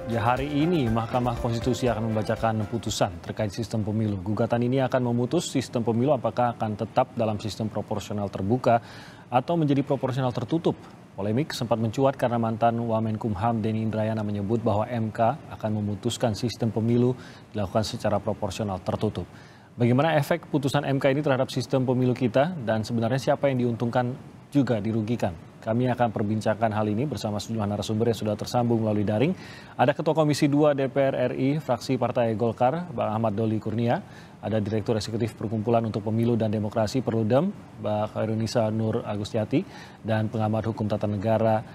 Ya, hari ini Mahkamah Konstitusi akan membacakan putusan terkait sistem pemilu. Gugatan ini akan memutus sistem pemilu apakah akan tetap dalam sistem proporsional terbuka atau menjadi proporsional tertutup. Polemik sempat mencuat karena mantan Wamenkumham Denny Indrayana menyebut bahwa MK akan memutuskan sistem pemilu dilakukan secara proporsional tertutup. Bagaimana efek putusan MK ini terhadap sistem pemilu kita dan sebenarnya siapa yang diuntungkan juga dirugikan? Kami akan perbincangkan hal ini bersama sejumlah narasumber yang sudah tersambung melalui daring. Ada Ketua Komisi 2 DPR RI, fraksi Partai Golkar, Bang Ahmad Doli Kurnia. Ada Direktur Eksekutif Perkumpulan untuk Pemilu dan Demokrasi Perludem, Mbak Khairunisa Nur Agustiati. Dan pengamat hukum tata negara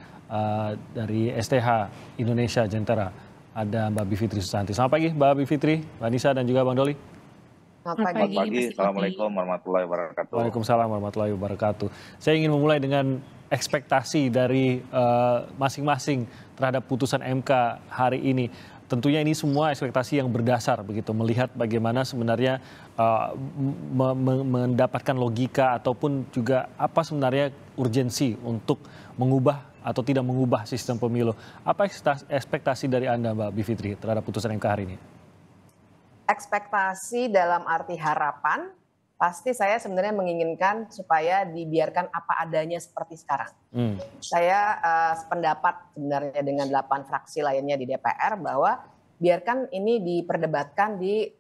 dari STH Indonesia Jentera, ada Mbak Bivitri Susanti. Selamat pagi Mbak Bivitri, Mbak Nisa dan juga Bang Doli. Selamat pagi. Assalamualaikum warahmatullahi wabarakatuh. Waalaikumsalam warahmatullahi wabarakatuh. Saya ingin memulai dengan ekspektasi dari masing-masing terhadap putusan MK hari ini. Tentunya ini semua ekspektasi yang berdasar begitu, melihat bagaimana sebenarnya mendapatkan logika ataupun juga apa sebenarnya urgensi untuk mengubah atau tidak mengubah sistem pemilu. Apa ekspektasi dari Anda Mbak Bivitri terhadap putusan MK hari ini? Ekspektasi dalam arti harapan, pasti saya sebenarnya menginginkan supaya dibiarkan apa adanya seperti sekarang. Saya sependapat sebenarnya dengan 8 fraksi lainnya di DPR bahwa biarkan ini diperdebatkan di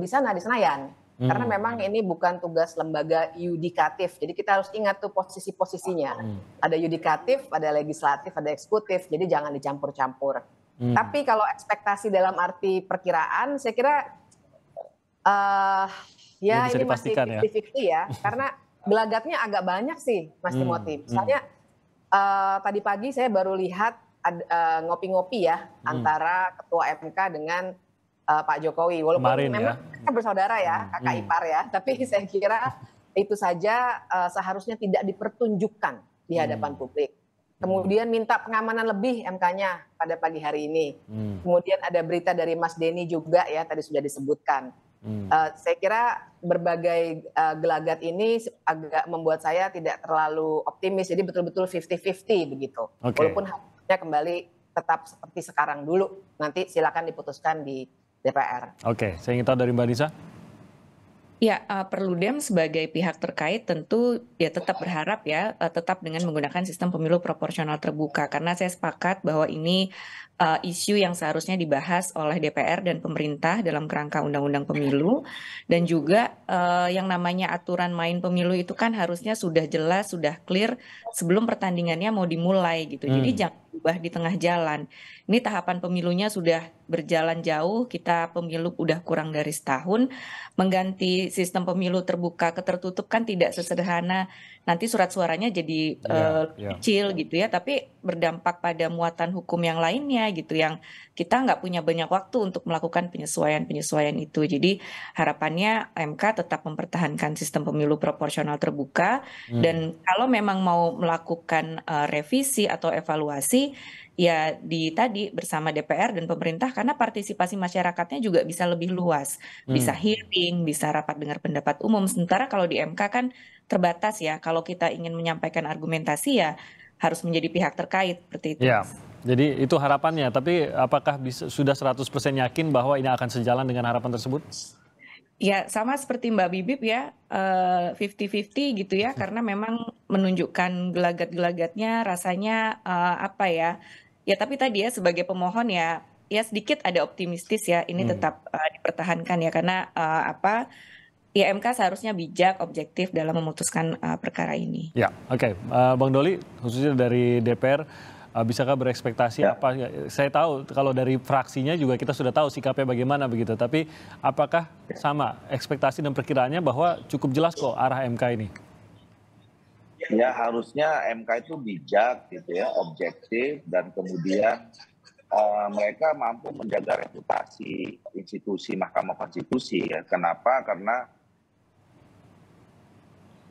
sana, di Senayan. Karena memang ini bukan tugas lembaga yudikatif, jadi kita harus ingat tuh posisi-posisinya. Ada yudikatif, ada legislatif, ada eksekutif, jadi jangan dicampur-campur. Tapi kalau ekspektasi dalam arti perkiraan, saya kira ya ini masih 50-50 ya, karena gelagatnya agak banyak sih Mas Timothy. Misalnya tadi pagi saya baru lihat ngopi-ngopi ya antara Ketua MK dengan Pak Jokowi. Walaupun kemarin memang kita bersaudara ya, kakak ipar ya, tapi saya kira itu saja seharusnya tidak dipertunjukkan di hadapan publik. Kemudian minta pengamanan lebih MK-nya pada pagi hari ini. Kemudian ada berita dari Mas Denny juga ya, tadi sudah disebutkan. Saya kira berbagai gelagat ini agak membuat saya tidak terlalu optimis. Jadi betul-betul 50-50 begitu. Walaupun hasilnya kembali tetap seperti sekarang dulu. Nanti silakan diputuskan di DPR. Oke, saya ingin tahu dari Mbak Nisa. Ya, Perludem sebagai pihak terkait tentu ya tetap berharap ya tetap dengan menggunakan sistem pemilu proporsional terbuka, karena saya sepakat bahwa ini isu yang seharusnya dibahas oleh DPR dan pemerintah dalam kerangka undang-undang pemilu, dan juga yang namanya aturan main pemilu itu kan harusnya sudah jelas, sudah clear sebelum pertandingannya mau dimulai gitu. Jadi jangan berubah di tengah jalan. Ini tahapan pemilunya sudah berjalan jauh, kita pemilu udah kurang dari setahun, mengganti sistem pemilu terbuka ke tertutup kan tidak sesederhana nanti surat suaranya jadi kecil gitu ya, tapi berdampak pada muatan hukum yang lainnya gitu, yang kita nggak punya banyak waktu untuk melakukan penyesuaian itu. Jadi harapannya MK tetap mempertahankan sistem pemilu proporsional terbuka, dan kalau memang mau melakukan revisi atau evaluasi ya tadi bersama DPR dan pemerintah, karena partisipasi masyarakatnya juga bisa lebih luas, bisa hearing, bisa rapat dengar pendapat umum. Sementara kalau di MK kan terbatas ya, kalau kita ingin menyampaikan argumentasi ya harus menjadi pihak terkait seperti itu. Ya, jadi itu harapannya, tapi apakah sudah 100% yakin bahwa ini akan sejalan dengan harapan tersebut? Ya sama seperti Mbak Bibip ya, 50-50 gitu ya, karena memang menunjukkan gelagat-gelagatnya rasanya ya tapi tadi ya sebagai pemohon ya sedikit ada optimistis ya ini tetap dipertahankan ya, karena ya MK seharusnya bijak, objektif dalam memutuskan perkara ini. Ya, oke. Bang Doli, khususnya dari DPR, bisakah berekspektasi apa? Saya tahu kalau dari fraksinya juga kita sudah tahu sikapnya bagaimana begitu, tapi apakah sama ekspektasi dan perkiraannya bahwa cukup jelas kok arah MK ini? Ya harusnya MK itu bijak gitu ya, objektif, dan kemudian mereka mampu menjaga reputasi institusi Mahkamah Konstitusi ya. Kenapa? Karena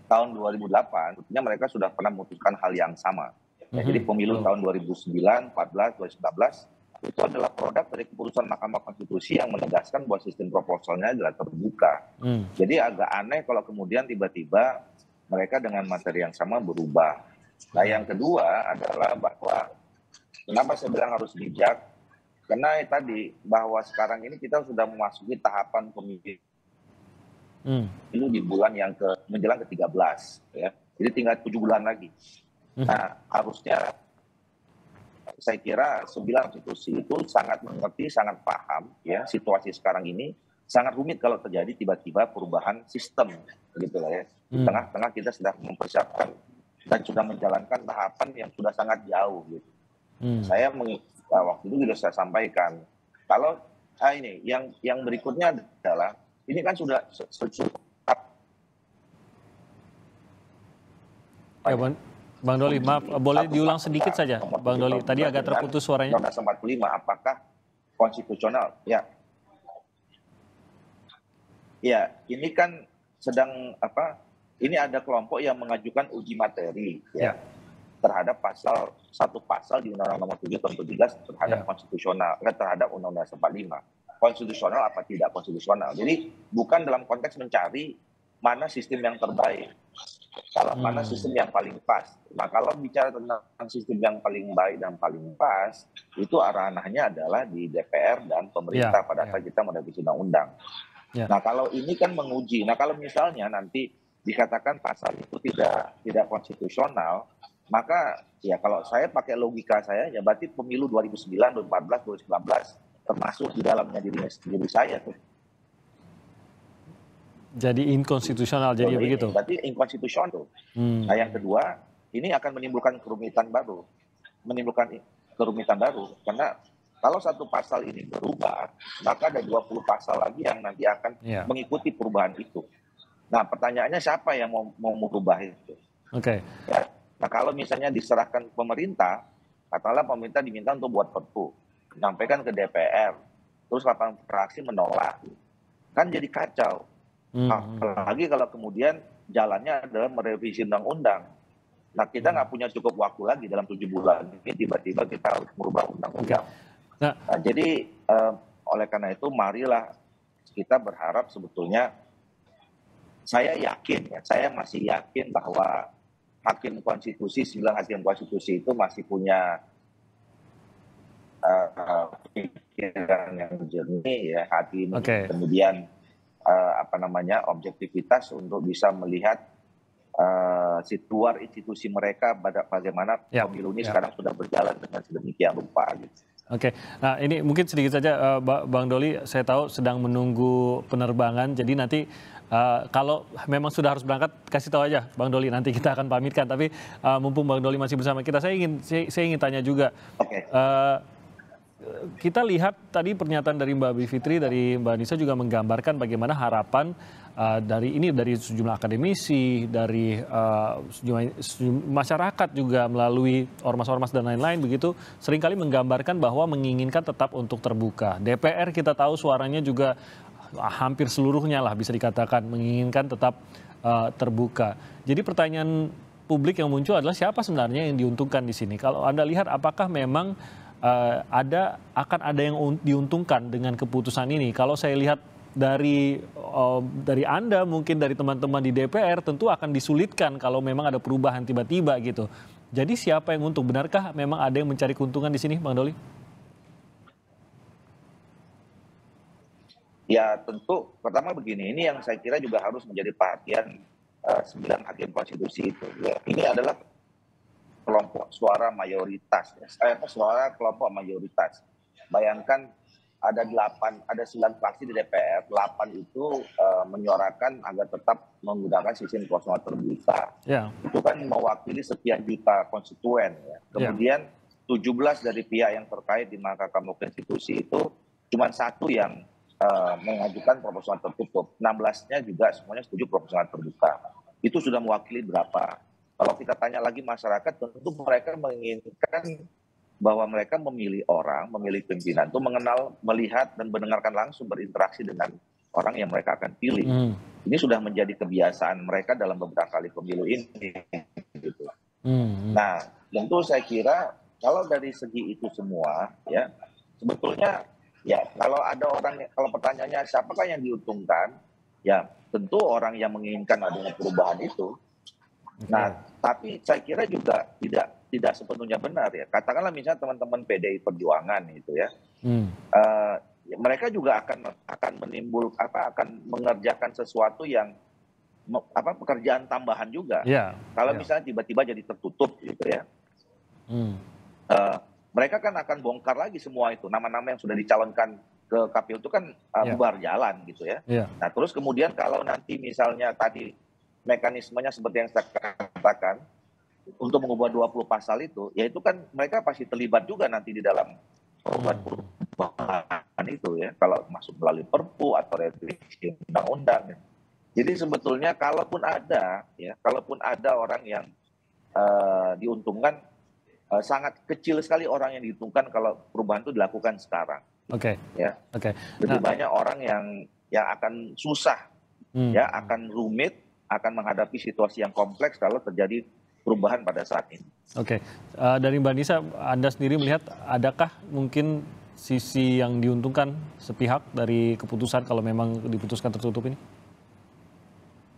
tahun 2008 tentunya mereka sudah pernah memutuskan hal yang sama. Ya, jadi pemilu tahun 2009, 14, 2019 itu adalah produk dari keputusan Mahkamah Konstitusi yang menegaskan bahwa sistem proporsionalnya adalah terbuka. Jadi agak aneh kalau kemudian tiba-tiba mereka dengan materi yang sama berubah. Nah yang kedua adalah bahwa kenapa saya bilang harus bijak, karena tadi bahwa sekarang ini kita sudah memasuki tahapan pemilu di bulan yang menjelang ke-13 ya. Jadi tinggal 7 bulan lagi. Nah, harusnya saya kira 9 institusi itu sangat mengerti, sangat paham ya situasi sekarang ini sangat rumit kalau terjadi tiba-tiba perubahan sistem gitu lah ya. Di tengah-tengah kita sedang mempersiapkan dan sudah menjalankan tahapan yang sudah sangat jauh gitu. Saya waktu itu sudah saya sampaikan kalau ini yang berikutnya adalah ini kan sudah ya, Bang Doli, maaf, boleh diulang sedikit saja, Bang Doli. Tadi agak terputus suaranya. 1945, apakah konstitusional? Ya, ya, ini kan sedang ini ada kelompok yang mengajukan uji materi, ya, terhadap satu pasal di Undang-Undang Nomor 7 Tahun 2013 terhadap konstitusional, terhadap Undang-Undang 45. Konstitusional apa tidak konstitusional? Jadi bukan dalam konteks mencari mana sistem yang terbaik. Kalau mana sistem yang paling pas. Nah, kalau bicara tentang sistem yang paling baik dan paling pas, itu ranahnya adalah di DPR dan pemerintah pada saat kita merevisi undang-undang. Nah, kalau ini kan menguji. Nah, kalau misalnya nanti dikatakan pasal itu tidak konstitusional, maka ya kalau saya pakai logika saya, ya berarti pemilu 2009, 2014, 2019 termasuk di dalamnya diri saya tuh. Jadi inkonstitusional, jadi begitu. Berarti inkonstitusional tuh. Nah, yang kedua, ini akan menimbulkan kerumitan baru. Karena kalau satu pasal ini berubah, maka ada 20 pasal lagi yang nanti akan mengikuti perubahan itu. Nah, pertanyaannya siapa yang mau merubah itu? Oke. Ya. Nah, kalau misalnya diserahkan pemerintah, katakanlah pemerintah diminta untuk buat perpu, menyampaikan ke DPR, terus lapangan fraksi menolak, kan jadi kacau. Apalagi kalau kemudian jalannya adalah merevisi undang-undang. Nah, kita nggak punya cukup waktu lagi dalam 7 bulan ini tiba-tiba kita harus merubah undang-undang. Nah, jadi oleh karena itu marilah kita berharap sebetulnya, saya masih yakin bahwa hakim konstitusi, 9 hakim konstitusi itu masih punya pikiran yang jernih ya, hati ini, kemudian objektivitas untuk bisa melihat luar institusi mereka bagaimana pemilu ini sekarang sudah berjalan dengan sedemikian rupa gitu. Oke, nah ini mungkin sedikit saja Bang Doli, saya tahu sedang menunggu penerbangan, jadi nanti kalau memang sudah harus berangkat, kasih tahu aja Bang Doli, nanti kita akan pamitkan. Tapi mumpung Bang Doli masih bersama kita, saya ingin tanya juga. Kita lihat tadi pernyataan dari Mbak Bivitri, dari Mbak Nisa juga menggambarkan bagaimana harapan dari sejumlah akademisi, dari masyarakat juga melalui ormas-ormas dan lain-lain begitu, seringkali menggambarkan bahwa menginginkan tetap untuk terbuka. DPR kita tahu suaranya juga hampir seluruhnya lah bisa dikatakan menginginkan tetap terbuka. Jadi pertanyaan publik yang muncul adalah siapa sebenarnya yang diuntungkan di sini? Kalau Anda lihat apakah memang akan ada yang diuntungkan dengan keputusan ini? Kalau saya lihat dari Anda, mungkin dari teman-teman di DPR, tentu akan disulitkan kalau memang ada perubahan tiba-tiba gitu. Jadi siapa yang untung? Benarkah memang ada yang mencari keuntungan di sini, Bang Doli? Ya tentu, pertama begini, ini yang saya kira juga harus menjadi perhatian 9 hakim konstitusi itu. Ya, ini adalah kelompok suara mayoritas, suara kelompok mayoritas. Bayangkan ada 9 fraksi di DPR, 8 itu menyuarakan agar tetap menggunakan sistem proporsional terbuka. Itu kan mewakili sekian juta konstituen. Ya. Kemudian 17 dari pihak yang terkait di Mahkamah Konstitusi itu cuma 1 yang mengajukan proporsional tertutup. 16-nya juga semuanya setuju proporsional terbuka. Itu sudah mewakili berapa? Kalau kita tanya lagi masyarakat, tentu mereka menginginkan bahwa mereka memilih orang, memilih pimpinan itu mengenal, melihat dan mendengarkan langsung, berinteraksi dengan orang yang mereka akan pilih. Ini sudah menjadi kebiasaan mereka dalam beberapa kali pemilu ini. Gitu. Nah, tentu saya kira kalau dari segi itu semua, ya sebetulnya ya kalau ada orang, kalau pertanyaannya siapakah yang diuntungkan, ya tentu orang yang menginginkan adanya perubahan itu. Nah, tapi saya kira juga tidak sepenuhnya benar ya. Katakanlah misalnya teman-teman PDI Perjuangan itu ya, Mereka juga akan akan mengerjakan sesuatu yang pekerjaan tambahan juga. Kalau misalnya tiba-tiba jadi tertutup gitu ya, mereka kan akan bongkar lagi semua itu nama-nama yang sudah dicalonkan ke KPU itu kan bubar jalan gitu ya. Nah terus kemudian kalau nanti misalnya tadi mekanismenya seperti yang saya katakan untuk mengubah 20 pasal itu, ya itu kan mereka pasti terlibat juga nanti di dalam perubahan itu ya, kalau masuk melalui Perpu atau revisi undang-undang. Jadi sebetulnya kalaupun ada orang yang diuntungkan, sangat kecil sekali orang yang diuntungkan kalau perubahan itu dilakukan sekarang. Lebih banyak orang yang akan susah, ya akan rumit, akan menghadapi situasi yang kompleks kalau terjadi perubahan pada saat ini. Dari Mbak Nisa, Anda sendiri melihat adakah mungkin sisi yang diuntungkan sepihak dari keputusan kalau memang diputuskan tertutup ini?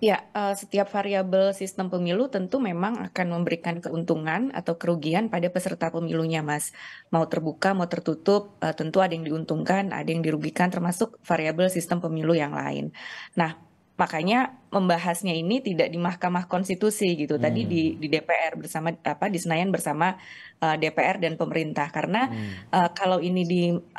Ya, setiap variabel sistem pemilu tentu memang akan memberikan keuntungan atau kerugian pada peserta pemilunya, Mas. Mau terbuka, mau tertutup, tentu ada yang diuntungkan, ada yang dirugikan, termasuk variabel sistem pemilu yang lain. Nah, makanya membahasnya ini tidak di Mahkamah Konstitusi gitu. Tadi di DPR bersama di Senayan bersama DPR dan pemerintah. Karena kalau ini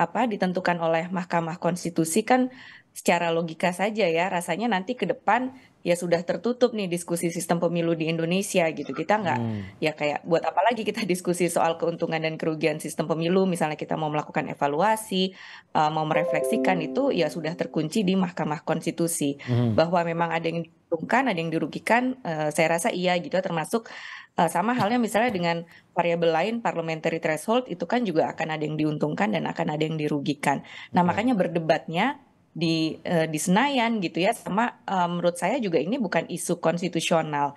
ditentukan oleh Mahkamah Konstitusi kan secara logika saja ya, rasanya nanti ke depan ya sudah tertutup nih diskusi sistem pemilu di Indonesia gitu. Kita nggak ya kayak buat apa lagi kita diskusi soal keuntungan dan kerugian sistem pemilu, misalnya kita mau melakukan evaluasi, mau merefleksikan itu ya sudah terkunci di Mahkamah Konstitusi. Bahwa memang ada yang diuntungkan, ada yang dirugikan, saya rasa iya gitu, termasuk sama halnya misalnya dengan variabel lain parliamentary threshold itu kan juga akan ada yang diuntungkan dan akan ada yang dirugikan. Nah, makanya berdebatnya di Senayan gitu ya, sama menurut saya juga ini bukan isu konstitusional.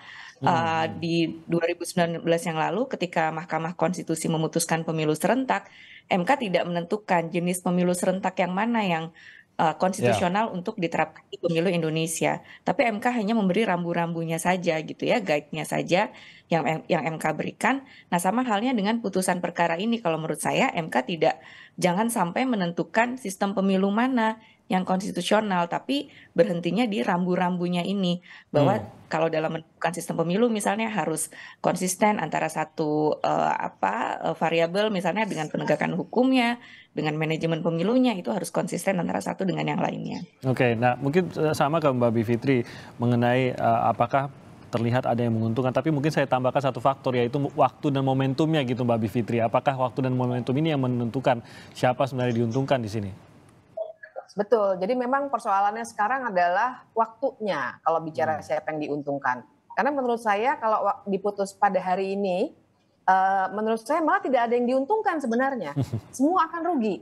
Di 2019 yang lalu ketika Mahkamah Konstitusi memutuskan pemilu serentak, MK tidak menentukan jenis pemilu serentak yang mana yang konstitusional untuk diterapkan di pemilu Indonesia. Tapi MK hanya memberi rambu-rambunya saja gitu ya, guide-nya saja yang MK berikan. Nah, sama halnya dengan putusan perkara ini, kalau menurut saya MK jangan sampai menentukan sistem pemilu mana yang konstitusional, tapi berhentinya di rambu-rambunya ini, bahwa kalau dalam menentukan sistem pemilu misalnya harus konsisten antara satu variabel misalnya dengan penegakan hukumnya, dengan manajemen pemilunya, itu harus konsisten antara satu dengan yang lainnya. Nah mungkin sama ke Mbak Bivitri mengenai apakah terlihat ada yang menguntungkan, tapi mungkin saya tambahkan satu faktor, yaitu waktu dan momentumnya gitu Mbak Bivitri. Apakah waktu dan momentum ini yang menentukan siapa sebenarnya diuntungkan di sini? Betul, jadi memang persoalannya sekarang adalah waktunya kalau bicara siapa yang diuntungkan. Karena menurut saya kalau diputus pada hari ini, menurut saya malah tidak ada yang diuntungkan sebenarnya. Semua akan rugi.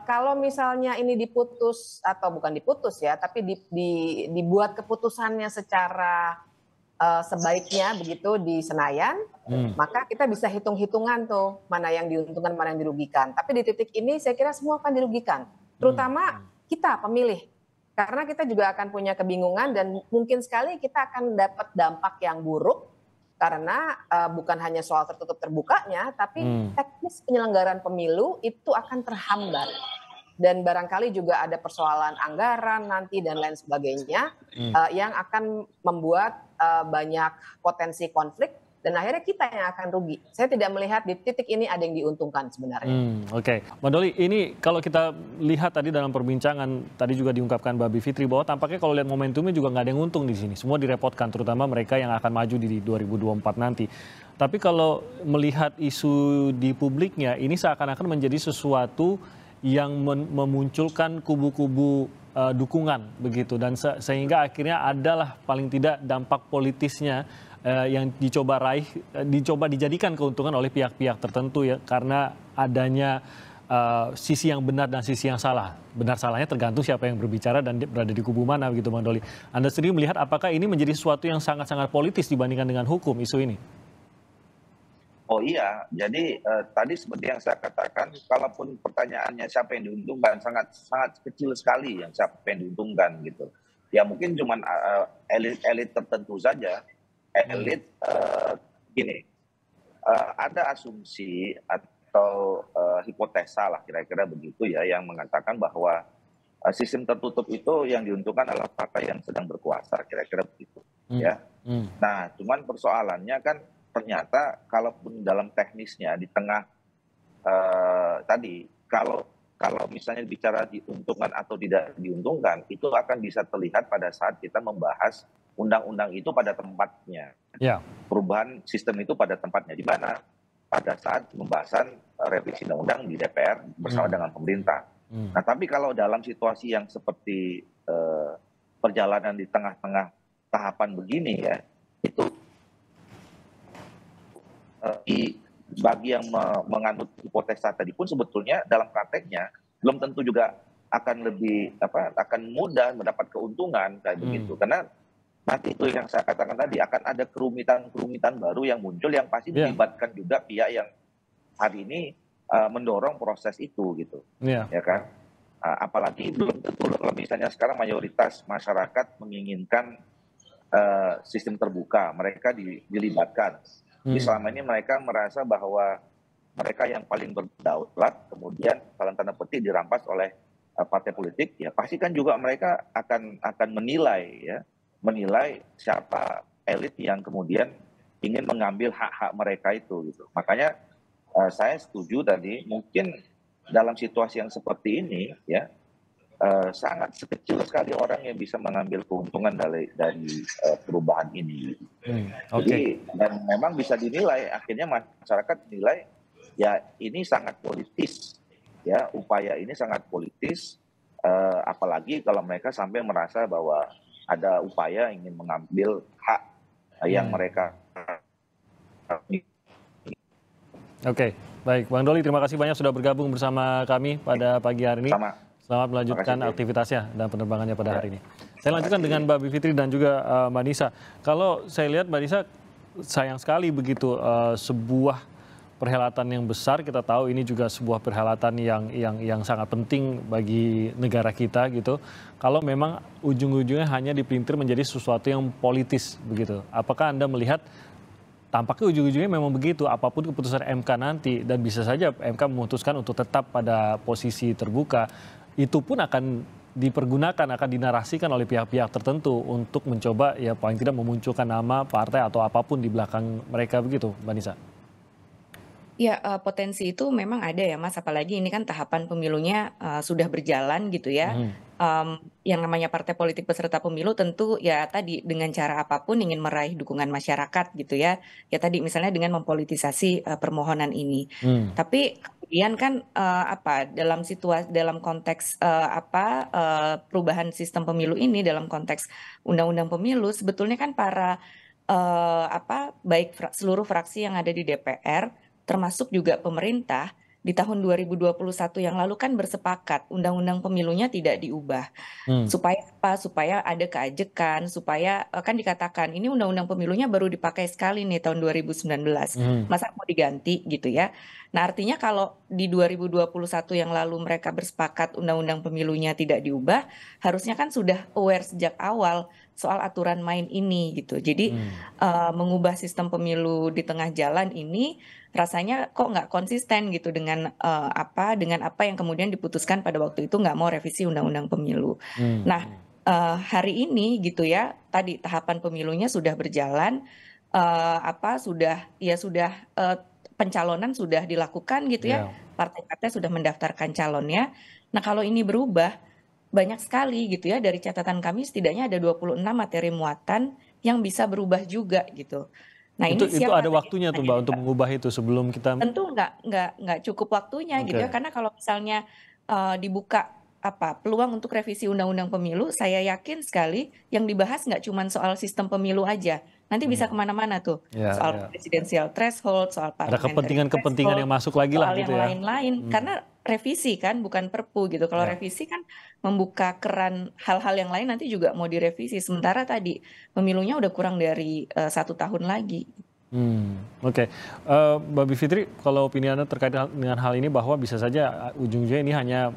Kalau misalnya ini diputus, atau bukan diputus ya, tapi dibuat keputusannya secara sebaiknya begitu di Senayan, maka kita bisa hitung-hitungan tuh mana yang diuntungkan, mana yang dirugikan. Tapi di titik ini saya kira semua akan dirugikan. Terutama kita pemilih, karena kita juga akan punya kebingungan dan mungkin sekali kita akan dapat dampak yang buruk karena bukan hanya soal tertutup terbukanya, tapi teknis penyelenggaraan pemilu itu akan terhambat. Dan barangkali juga ada persoalan anggaran nanti dan lain sebagainya yang akan membuat banyak potensi konflik. Dan akhirnya kita yang akan rugi. Saya tidak melihat di titik ini ada yang diuntungkan sebenarnya. Mbak Doli, ini kalau kita lihat tadi dalam perbincangan, tadi juga diungkapkan Mbak Bivitri bahwa tampaknya kalau lihat momentumnya juga nggak ada yang untung di sini. Semua direpotkan, terutama mereka yang akan maju di 2024 nanti. Tapi kalau melihat isu di publiknya, ini seakan-akan menjadi sesuatu yang memunculkan kubu-kubu dukungan begitu, dan sehingga akhirnya adalah paling tidak dampak politisnya yang dicoba dijadikan keuntungan oleh pihak-pihak tertentu ya, karena adanya sisi yang benar dan sisi yang salah. Benar salahnya tergantung siapa yang berbicara dan berada di kubu mana begitu, Bang Doli. Anda sendiri melihat apakah ini menjadi sesuatu yang sangat-sangat politis dibandingkan dengan hukum isu ini? Oh iya, jadi tadi seperti yang saya katakan, kalaupun pertanyaannya siapa yang diuntungkan, sangat kecil sekali yang siapa yang diuntungkan gitu. Ya mungkin cuma elit tertentu saja. Elit gini, ada asumsi atau hipotesa lah kira-kira begitu ya, yang mengatakan bahwa sistem tertutup itu yang diuntungkan adalah partai yang sedang berkuasa, kira-kira begitu ya. Nah, cuman persoalannya kan ternyata kalaupun dalam teknisnya di tengah tadi, kalau misalnya bicara diuntungkan atau tidak diuntungkan, itu akan bisa terlihat pada saat kita membahas undang-undang itu pada tempatnya. Ya. Perubahan sistem itu pada tempatnya, di mana pada saat pembahasan revisi undang-undang di DPR bersama dengan pemerintah. Nah, tapi kalau dalam situasi yang seperti perjalanan di tengah-tengah tahapan begini ya, itu bagi yang menganut hipotesa tadi pun sebetulnya dalam prakteknya belum tentu juga akan lebih akan mudah mendapat keuntungan kayak begitu, karena nanti itu yang saya katakan tadi akan ada kerumitan baru yang muncul yang pasti melibatkan juga pihak yang hari ini mendorong proses itu gitu, ya kan? Apalagi belum tentu kalau misalnya sekarang mayoritas masyarakat menginginkan sistem terbuka, mereka dilibatkan. Jadi selama ini mereka merasa bahwa mereka yang paling berdaulat kemudian dalam tanda petik dirampas oleh partai politik, ya pasti kan juga mereka akan menilai siapa elit yang kemudian ingin mengambil hak-hak mereka itu gitu. Makanya saya setuju tadi, mungkin dalam situasi yang seperti ini ya sangat sekecil sekali orang yang bisa mengambil keuntungan dari perubahan ini. Jadi dan memang bisa dinilai, akhirnya masyarakat dinilai ya ini sangat politis, ya upaya ini sangat politis, apalagi kalau mereka sampai merasa bahwa ada upaya ingin mengambil hak yang mereka. Oke, baik, Bang Doli, terima kasih banyak sudah bergabung bersama kami pada pagi hari ini. Selamat melanjutkan aktivitasnya dan penerbangannya pada hari ini. Saya lanjutkan dengan Mbak Bivitri dan juga Mbak Nisa. Kalau saya lihat Mbak Nisa, sayang sekali begitu sebuah perhelatan yang besar, kita tahu ini juga sebuah perhelatan yang sangat penting bagi negara kita gitu. Kalau memang ujung-ujungnya hanya dipelintir menjadi sesuatu yang politis begitu. Apakah Anda melihat tampaknya ujung-ujungnya memang begitu, apapun keputusan MK nanti, dan bisa saja MK memutuskan untuk tetap pada posisi terbuka, itu pun akan dipergunakan, akan dinarasikan oleh pihak-pihak tertentu untuk mencoba ya paling tidak memunculkan nama partai atau apapun di belakang mereka begitu, Mbak Nisa. Ya, potensi itu memang ada ya Mas, apalagi ini kan tahapan pemilunya sudah berjalan gitu ya. Yang namanya partai politik peserta pemilu tentu ya tadi dengan cara apapun ingin meraih dukungan masyarakat gitu ya. Ya tadi misalnya dengan mempolitisasi permohonan ini. Tapi kemudian kan dalam konteks perubahan sistem pemilu ini, dalam konteks undang-undang pemilu sebetulnya kan para baik seluruh fraksi yang ada di DPR termasuk juga pemerintah di tahun 2021 yang lalu kan bersepakat undang-undang pemilunya tidak diubah. Supaya apa? Supaya ada keajekan, supaya kan dikatakan ini undang-undang pemilunya baru dipakai sekali nih tahun 2019. Masa mau diganti gitu ya. Nah, artinya kalau di 2021 yang lalu mereka bersepakat undang-undang pemilunya tidak diubah, harusnya kan sudah aware sejak awal soal aturan main ini gitu. Jadi mengubah sistem pemilu di tengah jalan ini rasanya kok nggak konsisten gitu dengan apa yang kemudian diputuskan pada waktu itu nggak mau revisi undang-undang pemilu. Nah, hari ini gitu ya, tadi tahapan pemilunya sudah berjalan, pencalonan sudah dilakukan gitu ya, partai-partai sudah mendaftarkan calonnya. Nah, kalau ini berubah banyak sekali gitu ya, dari catatan kami setidaknya ada 26 materi muatan yang bisa berubah juga gitu. Nah, itu ada waktunya tuh Mbak untuk mengubah itu sebelum kita. Tentu nggak cukup waktunya gitu ya, karena kalau misalnya dibuka peluang untuk revisi undang-undang pemilu, saya yakin sekali yang dibahas nggak cuma soal sistem pemilu aja, nanti bisa kemana-mana tuh, soal presidensial threshold, soal ada kepentingan yang masuk lagi lah gitu ya, soal yang lain-lain, karena revisi kan bukan perpu gitu. Kalau revisi kan membuka keran hal-hal yang lain, nanti juga mau direvisi, sementara tadi pemilunya udah kurang dari 1 tahun lagi. Oke. Mbak Bivitri, kalau opini Anda terkait dengan hal ini bahwa bisa saja ujung-ujungnya ini hanya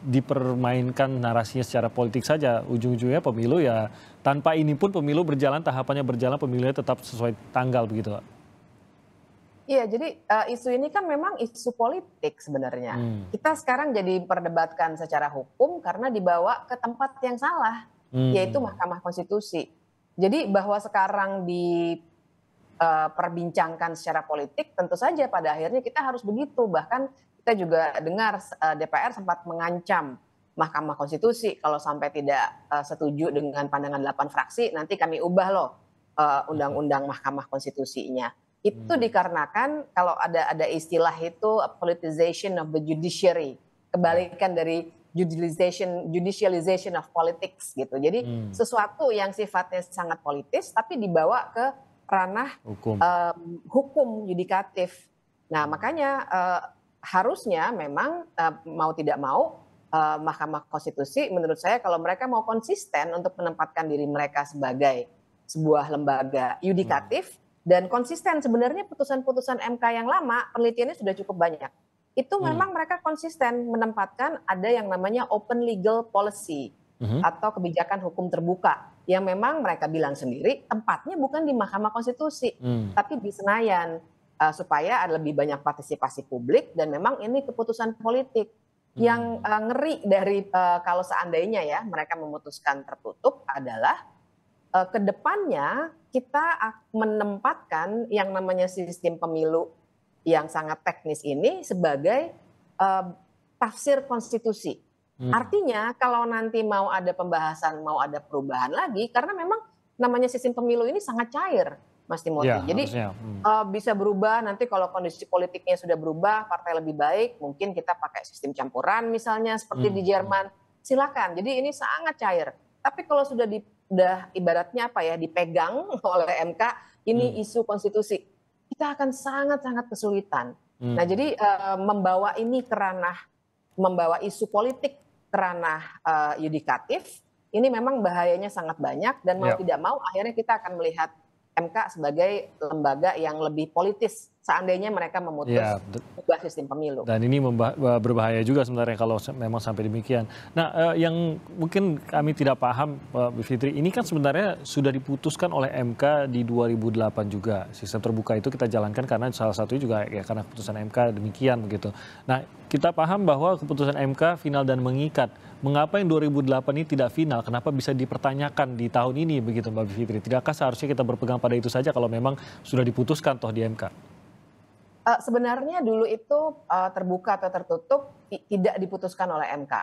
dipermainkan narasinya secara politik saja, ujung-ujungnya pemilu ya tanpa ini pun pemilu berjalan, tahapannya berjalan, pemilunya tetap sesuai tanggal begitu Pak? Iya, jadi isu ini kan memang isu politik sebenarnya. Kita sekarang jadi perdebatkan secara hukum karena dibawa ke tempat yang salah, yaitu Mahkamah Konstitusi. Jadi bahwa sekarang diperbincangkan secara politik, tentu saja pada akhirnya kita harus begitu. Bahkan kita juga dengar DPR sempat mengancam Mahkamah Konstitusi kalau sampai tidak setuju dengan pandangan 8 fraksi, nanti kami ubah loh undang-undang Mahkamah Konstitusinya. Itu dikarenakan kalau ada istilah itu politicization of the judiciary, kebalikan dari judicialization of politics gitu. Jadi sesuatu yang sifatnya sangat politis tapi dibawa ke ranah hukum yudikatif. Nah makanya harusnya memang mau tidak mau Mahkamah Konstitusi menurut saya kalau mereka mau konsisten untuk menempatkan diri mereka sebagai sebuah lembaga yudikatif dan konsisten, sebenarnya putusan-putusan MK yang lama penelitiannya sudah cukup banyak. Itu memang mereka konsisten menempatkan ada yang namanya open legal policy atau kebijakan hukum terbuka yang memang mereka bilang sendiri tempatnya bukan di Mahkamah Konstitusi tapi di Senayan supaya ada lebih banyak partisipasi publik dan memang ini keputusan politik. Yang ngeri dari kalau seandainya ya mereka memutuskan tertutup adalah kedepannya kita menempatkan yang namanya sistem pemilu yang sangat teknis ini sebagai tafsir konstitusi. Artinya kalau nanti mau ada pembahasan, mau ada perubahan lagi, karena memang namanya sistem pemilu ini sangat cair, Mas Timothy. Ya, jadi bisa berubah nanti kalau kondisi politiknya sudah berubah, partai lebih baik, mungkin kita pakai sistem campuran misalnya seperti di Jerman. Silakan. Jadi ini sangat cair. Tapi kalau sudah ibaratnya apa ya dipegang oleh MK ini isu konstitusi, kita akan sangat-sangat kesulitan. Nah jadi membawa isu politik ke ranah yudikatif ini memang bahayanya sangat banyak dan mau tidak mau akhirnya kita akan melihat MK sebagai lembaga yang lebih politis seandainya mereka memutus ubah sistem pemilu. Dan ini berbahaya juga sebenarnya kalau memang sampai demikian. Nah, yang mungkin kami tidak paham, Bu Fitri, ini kan sebenarnya sudah diputuskan oleh MK di 2008 juga. Sistem terbuka itu kita jalankan karena salah satunya juga ya karena keputusan MK demikian begitu. Nah, kita paham bahwa keputusan MK final dan mengikat. Mengapa yang 2008 ini tidak final? Kenapa bisa dipertanyakan di tahun ini begitu, Mbak Fitri? Tidakkah seharusnya kita berpegang pada itu saja kalau memang sudah diputuskan toh di MK? Sebenarnya dulu itu terbuka atau tertutup tidak diputuskan oleh MK.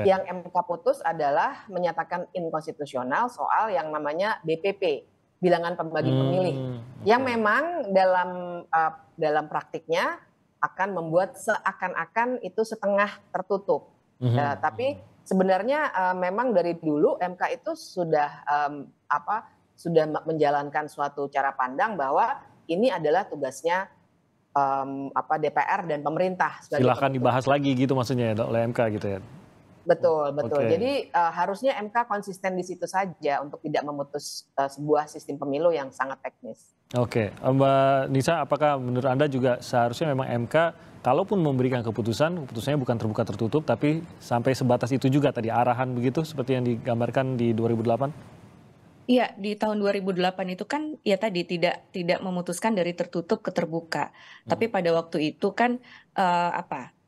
Yang MK putus adalah menyatakan inkonstitusional soal yang namanya BPP, bilangan pembagi pemilih, yang memang dalam praktiknya akan membuat seakan-akan itu setengah tertutup. Tapi sebenarnya memang dari dulu MK itu sudah menjalankan suatu cara pandang bahwa ini adalah tugasnya DPR dan pemerintah. Silahkan dibahas lagi gitu maksudnya ya oleh MK gitu ya? Betul. Jadi harusnya MK konsisten di situ saja untuk tidak memutus sebuah sistem pemilu yang sangat teknis. Mbak Nisa, apakah menurut Anda juga seharusnya memang MK kalaupun memberikan keputusannya bukan terbuka tertutup tapi sampai sebatas itu juga tadi arahan begitu seperti yang digambarkan di 2008? Iya, di tahun 2008 itu kan ya tadi tidak memutuskan dari tertutup ke terbuka. Tapi pada waktu itu kan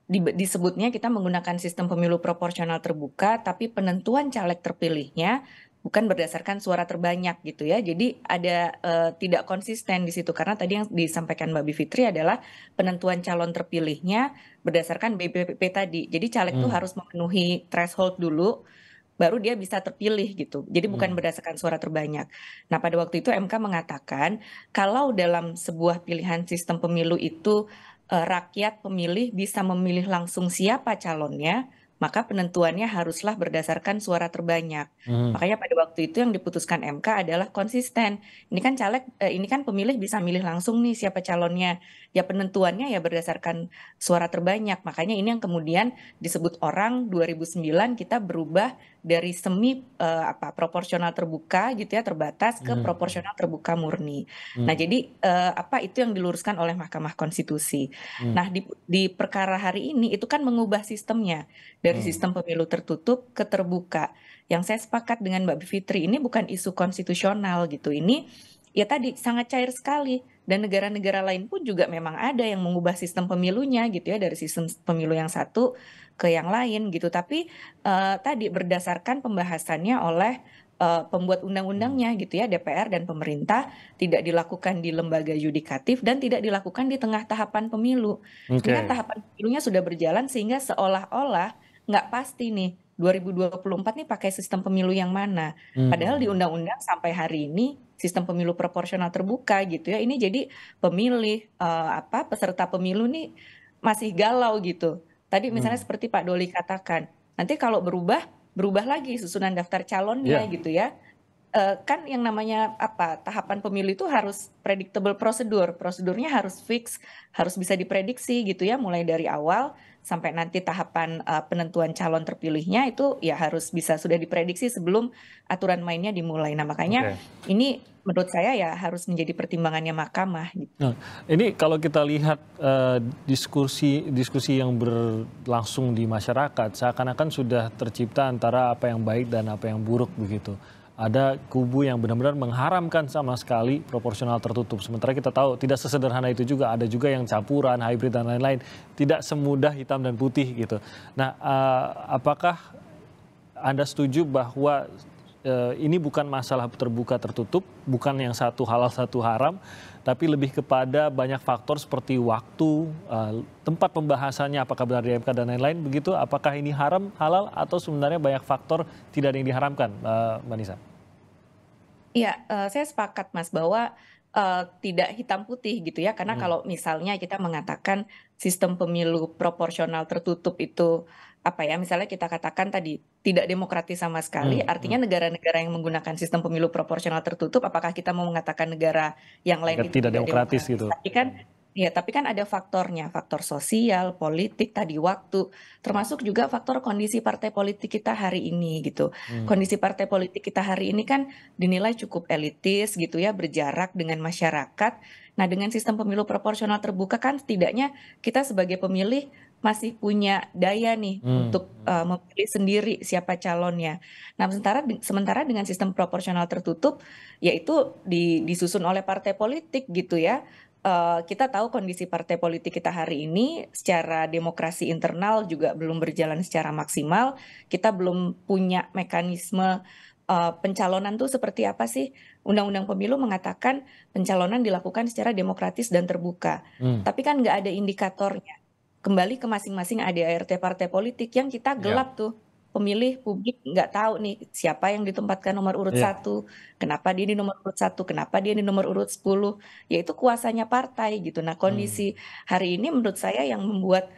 disebutnya kita menggunakan sistem pemilu proporsional terbuka, tapi penentuan caleg terpilihnya bukan berdasarkan suara terbanyak gitu ya. Jadi ada tidak konsisten di situ karena tadi yang disampaikan Mbak Bivitri adalah penentuan calon terpilihnya berdasarkan BPP tadi. Jadi caleg itu harus memenuhi threshold dulu baru dia bisa terpilih gitu. Jadi bukan berdasarkan suara terbanyak. Nah, pada waktu itu MK mengatakan kalau dalam sebuah pilihan sistem pemilu itu rakyat pemilih bisa memilih langsung siapa calonnya, maka penentuannya haruslah berdasarkan suara terbanyak. Makanya pada waktu itu yang diputuskan MK adalah konsisten. Ini kan ini kan pemilih bisa milih langsung nih siapa calonnya. Ya penentuannya ya berdasarkan suara terbanyak. Makanya ini yang kemudian disebut orang 2009 kita berubah dari semi proporsional terbuka gitu ya terbatas ke proporsional terbuka murni. Nah, jadi itu yang diluruskan oleh Mahkamah Konstitusi. Nah, di perkara hari ini itu kan mengubah sistemnya dari sistem pemilu tertutup ke terbuka. Yang saya sepakat dengan Mbak Bivitri ini bukan isu konstitusional gitu. Ini ya tadi sangat cair sekali Dan negara-negara lain pun juga memang ada yang mengubah sistem pemilunya gitu ya, dari sistem pemilu yang satu ke yang lain gitu. Tapi tadi berdasarkan pembahasannya oleh pembuat undang-undangnya gitu ya, DPR dan pemerintah, tidak dilakukan di lembaga yudikatif dan tidak dilakukan di tengah tahapan pemilu. Dengan Oke. tahapan pemilunya sudah berjalan sehingga seolah-olah nggak pasti nih 2024 nih pakai sistem pemilu yang mana. Padahal di Hmm. undang-undang sampai hari ini sistem pemilu proporsional terbuka gitu ya. Ini jadi pemilih peserta pemilu nih masih galau gitu. Tadi misalnya Hmm. seperti Pak Doli katakan, nanti kalau berubah lagi susunan daftar calonnya Ya. gitu ya. Kan yang namanya tahapan pemilu itu harus predictable prosedurnya harus fix, harus bisa diprediksi gitu ya, mulai dari awal sampai nanti tahapan penentuan calon terpilihnya itu ya harus bisa sudah diprediksi sebelum aturan mainnya dimulai. Nah makanya Oke. ini menurut saya ya harus menjadi pertimbangannya mahkamah gitu. Nah, ini kalau kita lihat diskusi yang berlangsung di masyarakat, seakan-akan sudah tercipta antara apa yang baik dan apa yang buruk begitu. Ada kubu yang benar-benar mengharamkan sama sekali proporsional tertutup. Sementara kita tahu tidak sesederhana itu juga. Ada juga yang campuran, hybrid dan lain-lain. Tidak semudah hitam dan putih gitu. Nah, apakah Anda setuju bahwa ini bukan masalah terbuka tertutup, bukan yang satu halal satu haram, tapi lebih kepada banyak faktor seperti waktu, tempat pembahasannya, apakah benar di MK dan lain-lain, begitu? Apakah ini haram, halal, atau sebenarnya banyak faktor tidak ada yang diharamkan, Mbak Nisa? Iya, saya sepakat Mas bahwa tidak hitam putih gitu ya, karena kalau misalnya kita mengatakan sistem pemilu proporsional tertutup itu misalnya kita katakan tadi tidak demokratis sama sekali, Hmm, artinya hmm. negara-negara yang menggunakan sistem pemilu proporsional tertutup, apakah kita mau mengatakan negara yang lain itu Tidak tidak demokratis demokratis? gitu. Tapi kan ada faktornya, faktor sosial, politik, tadi waktu, termasuk juga faktor kondisi partai politik kita hari ini gitu. Hmm, Kondisi partai politik kita hari ini kan dinilai cukup elitis gitu ya, berjarak dengan masyarakat. Nah, dengan sistem pemilu proporsional terbuka kan setidaknya kita sebagai pemilih masih punya daya nih hmm, untuk memilih sendiri siapa calonnya. Nah, sementara dengan sistem proporsional tertutup yaitu disusun oleh partai politik gitu ya. Kita tahu kondisi partai politik kita hari ini secara demokrasi internal juga belum berjalan secara maksimal. Kita belum punya mekanisme pencalonan tuh seperti apa sih? Undang-undang Pemilu mengatakan pencalonan dilakukan secara demokratis dan terbuka. hmm. Tapi kan nggak ada indikatornya. Kembali ke masing-masing ADART partai politik yang kita Ya, gelap tuh. Pemilih publik nggak tahu nih siapa yang ditempatkan nomor urut ya. 1, kenapa dia di nomor urut 1, kenapa dia di nomor urut 10, yaitu kuasanya partai gitu. Nah, Hmm, kondisi hari ini menurut saya yang membuat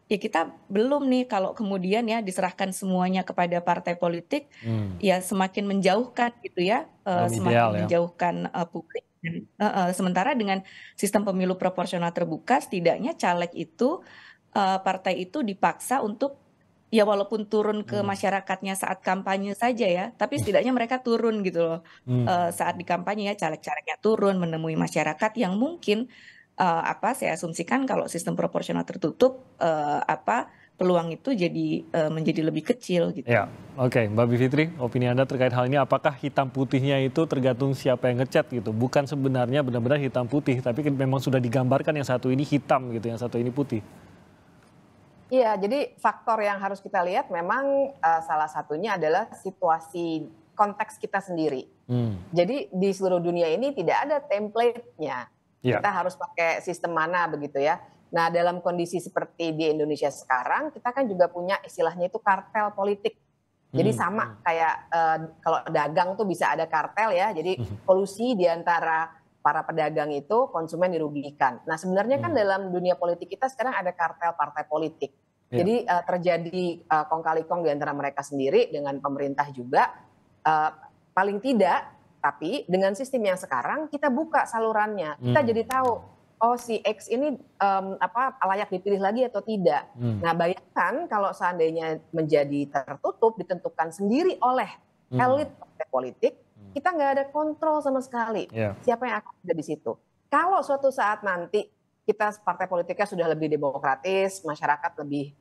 ya kita belum nih kalau kemudian ya diserahkan semuanya kepada partai politik hmm. ya semakin menjauhkan gitu ya, Belum ideal semakin ya. menjauhkan publik. Sementara dengan sistem pemilu proporsional terbuka setidaknya caleg itu partai itu dipaksa untuk ya walaupun turun ke Hmm, masyarakatnya saat kampanye saja ya, tapi setidaknya mereka turun gitu loh. hmm. Saat di kampanye ya caleg-calegnya turun menemui masyarakat yang mungkin saya asumsikan kalau sistem proporsional tertutup peluang itu jadi menjadi lebih kecil gitu. Ya, oke, Mbak Bivitri, opini Anda terkait hal ini, apakah hitam putihnya itu tergantung siapa yang ngecat gitu? Bukan sebenarnya benar-benar hitam putih, tapi memang sudah digambarkan yang satu ini hitam gitu, yang satu ini putih. Iya, jadi faktor yang harus kita lihat memang salah satunya adalah situasi konteks kita sendiri. Hmm, Jadi di seluruh dunia ini tidak ada template-nya. ya. Kita harus pakai sistem mana begitu ya. Nah, dalam kondisi seperti di Indonesia sekarang, kita kan juga punya istilahnya itu kartel politik. Jadi Hmm, sama kayak kalau dagang tuh bisa ada kartel ya. Jadi kolusi di antara para pedagang itu konsumen dirugikan. Nah, sebenarnya kan hmm, dalam dunia politik kita sekarang ada kartel partai politik. ya. Jadi terjadi kong kali kong di antara mereka sendiri dengan pemerintah juga. Paling tidak, tapi dengan sistem yang sekarang kita buka salurannya. Kita Hmm, jadi tahu, oh si X ini layak dipilih lagi atau tidak. hmm, Nah, bayangkan kalau seandainya menjadi tertutup, ditentukan sendiri oleh hmm, elit partai politik, kita nggak ada kontrol sama sekali ya. siapa yang akan ada di situ. Kalau suatu saat nanti kita partai politiknya sudah lebih demokratis, masyarakat lebih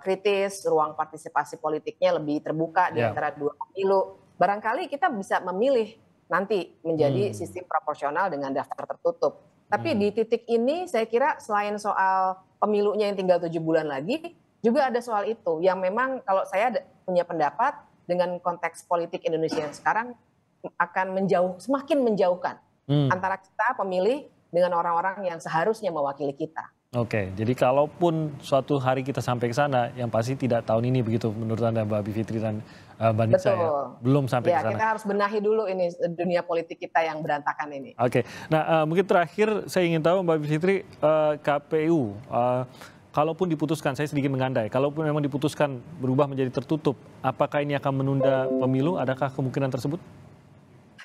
kritis, ruang partisipasi politiknya lebih terbuka di Ya. antara dua pemilu, barangkali kita bisa memilih nanti menjadi Hmm, sistem proporsional dengan daftar tertutup. Tapi di titik ini saya kira selain soal pemilunya yang tinggal 7 bulan lagi, juga ada soal itu yang memang kalau saya punya pendapat dengan konteks politik Indonesia yang sekarang akan semakin menjauhkan antara kita pemilih dengan orang-orang yang seharusnya mewakili kita. Oke, jadi kalaupun suatu hari kita sampai ke sana, yang pasti tidak tahun ini begitu menurut Anda Mbak Bivitri dan Mbak Nisa ya? Belum sampai ke sana. Kita harus benahi dulu ini dunia politik kita yang berantakan ini. Oke, nah mungkin terakhir saya ingin tahu Mbak Bivitri, KPU, kalaupun diputuskan, saya sedikit mengandai, kalaupun memang diputuskan berubah menjadi tertutup, apakah ini akan menunda pemilu? Adakah kemungkinan tersebut?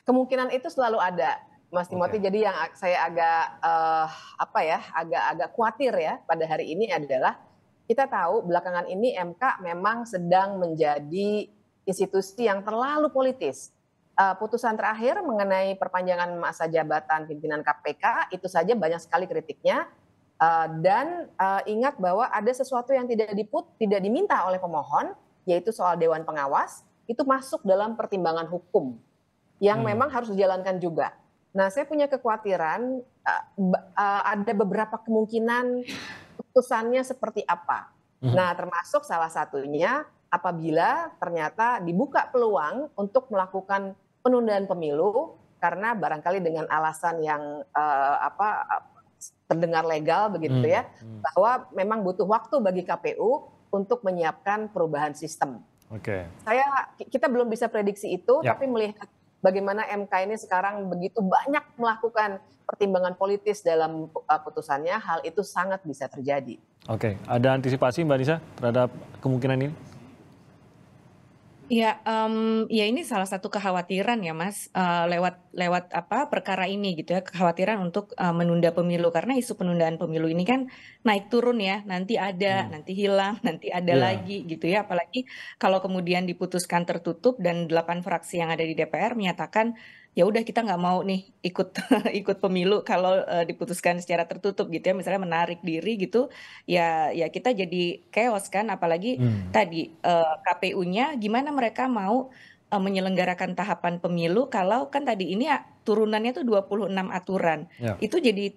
Kemungkinan itu selalu ada. Mas Timothy, jadi yang saya agak agak khawatir ya pada hari ini adalah kita tahu belakangan ini MK memang sedang menjadi institusi yang terlalu politis. Putusan terakhir mengenai perpanjangan masa jabatan pimpinan KPK itu saja banyak sekali kritiknya, dan ingat bahwa ada sesuatu yang tidak diminta oleh pemohon, yaitu soal Dewan Pengawas, itu masuk dalam pertimbangan hukum yang memang harus dijalankan juga. Nah, saya punya kekhawatiran ada beberapa kemungkinan putusannya seperti apa. Nah, termasuk salah satunya apabila ternyata dibuka peluang untuk melakukan penundaan pemilu karena barangkali dengan alasan yang terdengar legal begitu ya, bahwa memang butuh waktu bagi KPU untuk menyiapkan perubahan sistem. Oke. Kita belum bisa prediksi itu, tapi melihat bagaimana MK ini sekarang begitu banyak melakukan pertimbangan politis dalam putusannya, hal itu sangat bisa terjadi. Oke, ada antisipasi Mbak Nisa terhadap kemungkinan ini? Ya, ya ini salah satu kekhawatiran ya Mas, lewat perkara ini gitu ya, kekhawatiran untuk menunda pemilu karena isu penundaan pemilu ini kan naik turun ya, nanti ada, nanti hilang, nanti ada lagi gitu ya. Apalagi kalau kemudian diputuskan tertutup dan 8 fraksi yang ada di DPR menyatakan ya udah kita nggak mau nih ikut pemilu kalau diputuskan secara tertutup gitu ya, misalnya menarik diri gitu, ya kita jadi chaos kan, apalagi tadi KPU-nya gimana mereka mau menyelenggarakan tahapan pemilu kalau kan tadi ini turunannya tuh 26 aturan. Itu jadi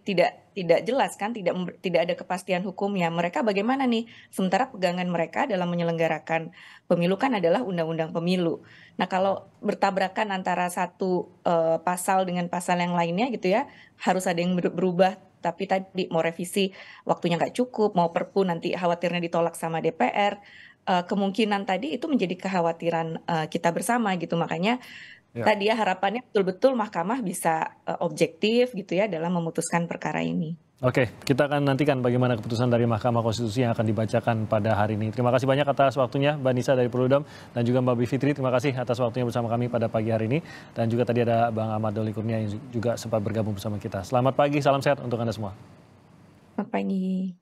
tidak jelas kan, tidak ada kepastian hukumnya. Mereka bagaimana nih? Sementara pegangan mereka dalam menyelenggarakan pemilu kan adalah undang-undang pemilu. Nah, kalau bertabrakan antara satu pasal dengan pasal yang lainnya gitu ya, harus ada yang berubah. Tapi tadi mau revisi waktunya nggak cukup, mau perpu nanti khawatirnya ditolak sama DPR. Kemungkinan tadi itu menjadi kekhawatiran kita bersama gitu, makanya tadi ya harapannya betul-betul mahkamah bisa objektif gitu ya dalam memutuskan perkara ini. Oke, kita akan nantikan bagaimana keputusan dari Mahkamah Konstitusi yang akan dibacakan pada hari ini. Terima kasih banyak atas waktunya Mbak Nisa dari Perludem dan juga Mbak Bivitri, terima kasih atas waktunya bersama kami pada pagi hari ini. Dan juga tadi ada Bang Ahmad Doli Kurnia yang juga sempat bergabung bersama kita. Selamat pagi, salam sehat untuk Anda semua. Selamat pagi.